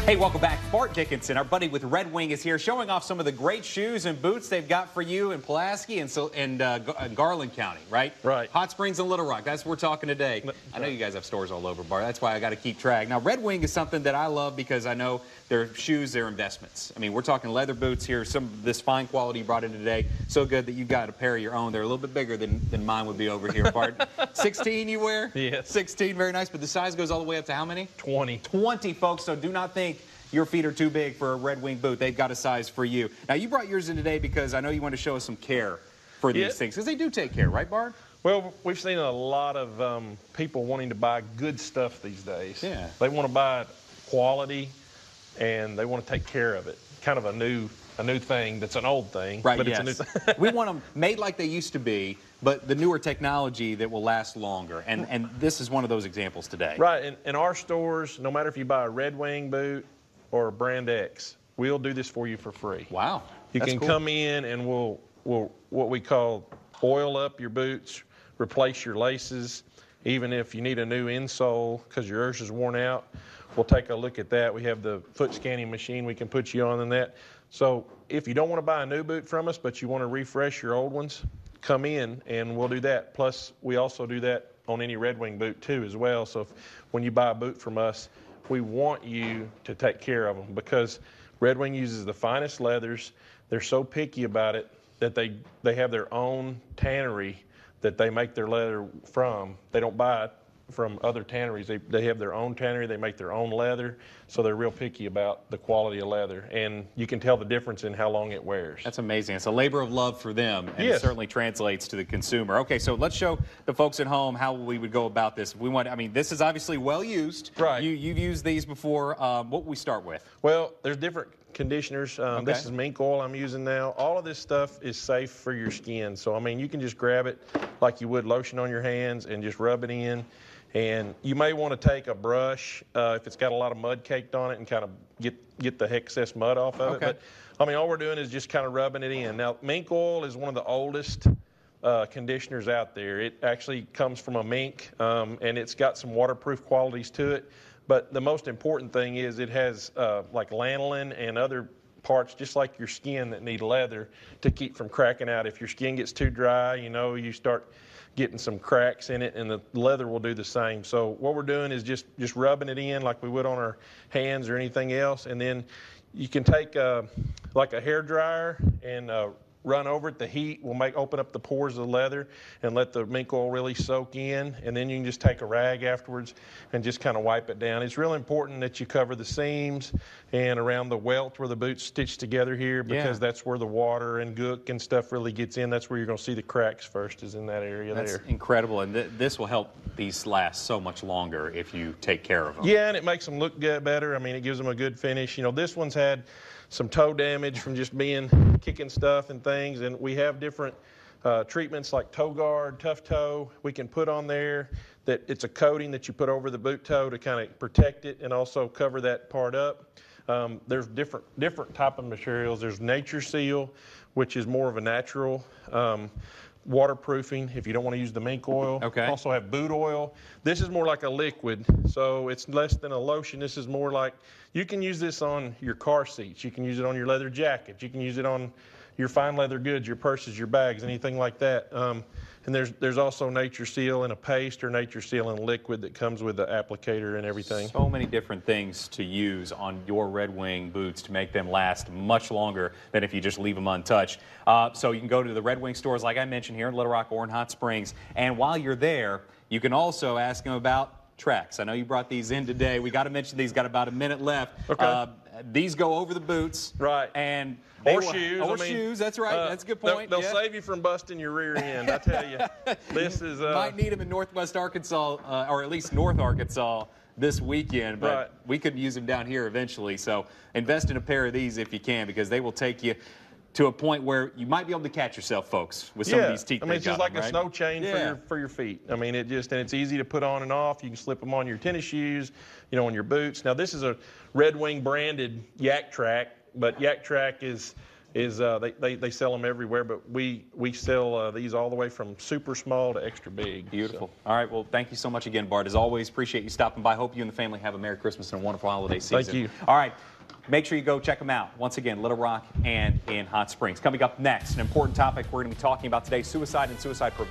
Hey, welcome back. Bart Dickinson, our buddy with Red Wing, is here showing off some of the great shoes and boots they've got for you in Pulaski and Garland County, right? Right. Hot Springs and Little Rock. That's what we're talking today. I know you guys have stores all over, Bart. That's why I got to keep track. Now, Red Wing is something that I love because I know their shoes, they're investments. I mean, we're talking leather boots here. Some of this fine quality you brought in today. So good that you got a pair of your own. They're a little bit bigger than mine would be over here, Bart. 16 you wear? Yes. 16, very nice. But the size goes all the way up to how many? 20. 20, folks. So do not think your feet are too big for a Red Wing boot. They've got a size for you. Now, you brought yours in today because I know you want to show us some care for these things, because they do take care, right, Bart? Well, we've seen a lot of people wanting to buy good stuff these days. Yeah. They want to buy quality, and they want to take care of it. Kind of a new thing that's an old thing. Right, but yes. It's a new We want them made like they used to be, but the newer technology that will last longer. And this is one of those examples today. Right. In our stores, no matter if you buy a Red Wing boot or a Brand X, we'll do this for you for free. Wow. You can come in and we'll what we call oil up your boots, replace your laces. Even if you need a new insole because yours is worn out, we'll take a look at that. We have the foot scanning machine we can put you on in that. So if you don't want to buy a new boot from us, but you want to refresh your old ones, come in and we'll do that. Plus, we also do that on any Red Wing boot too as well. So when you buy a boot from us, we want you to take care of them because Red Wing uses the finest leathers. They're so picky about it that they have their own tannery that they make their leather from. They don't buy it from other tanneries. They have their own tannery. They make their own leather. So they're real picky about the quality of leather. And you can tell the difference in how long it wears. That's amazing. It's a labor of love for them, and Yes. it certainly translates to the consumer. Okay, so let's show the folks at home how we would go about this. We want, I mean, this is obviously well used. Right. You've used these before. What will we start with? Well, there's different conditioners. This is mink oil I'm using now. All of this stuff is safe for your skin. So, I mean, you can just grab it like you would lotion on your hands and just rub it in. And you may want to take a brush if it's got a lot of mud caked on it and kind of get the excess mud off of it. But, I mean, all we're doing is just kind of rubbing it in. Now, mink oil is one of the oldest conditioners out there. It actually comes from a mink, and it's got some waterproof qualities to it. But the most important thing is it has like lanolin and other parts, just like your skin, that need leather to keep from cracking out. If your skin gets too dry, you know, you start getting some cracks in it, and the leather will do the same. So what we're doing is just rubbing it in like we would on our hands or anything else, and then you can take like a hair dryer and run over it. The heat will open up the pores of the leather and let the mink oil really soak in, and then you can just take a rag afterwards and just kind of wipe it down. It's really important that you cover the seams and around the welt where the boot's stitched together here, because that's where the water and gook and stuff really gets in. That's where you're going to see the cracks first, is in that area there. That's incredible, and this will help these last so much longer if you take care of them. Yeah, and it makes them look better. I mean, it gives them a good finish. You know, this one's had some toe damage from just kicking stuff and things, and we have different treatments like toe guard, tough toe we can put on there. That it's a coating that you put over the boot toe to kind of protect it and also cover that part up. There's different type of materials. There's Nature Seal, which is more of a natural waterproofing if you don't want to use the mink oil. Okay. Also have boot oil. This is more like a liquid, so it's less than a lotion. This is more like, you can use this on your car seats. You can use it on your leather jacket. You can use it on your fine leather goods, your purses, your bags, anything like that. And there's also Nature Seal in a paste or Nature Seal in a liquid that comes with the applicator and everything. So many different things to use on your Red Wing boots to make them last much longer than if you just leave them untouched. So you can go to the Red Wing stores, like I mentioned, here in Little Rock or in Hot Springs. And while you're there, you can also ask them about tracks. I know you brought these in today. We got to mention these. Got about a minute left. Okay. These go over the boots. Right. And shoes. Or shoes. That's right. That's a good point. They'll save you from busting your rear end, I tell you. This is might need them in Northwest Arkansas, or at least North Arkansas this weekend, but we could use them down here eventually. So invest in a pair of these if you can, because they will take you to a point where you might be able to catch yourself, folks, with some of these teeth. I mean, it's just like a snow chain for your feet. I mean, and it's easy to put on and off. You can slip them on your tennis shoes, you know, on your boots. Now, this is a Red Wing branded Yak Track, but Yak Track is is they sell them everywhere, but we sell these all the way from super small to extra big. Beautiful. So. All right. Well, thank you so much again, Bart. As always, appreciate you stopping by. Hope you and the family have a Merry Christmas and a wonderful holiday season. Thank you. All right. Make sure you go check them out. Once again, Little Rock and in Hot Springs. Coming up next, an important topic we're going to be talking about today, suicide and suicide prevention.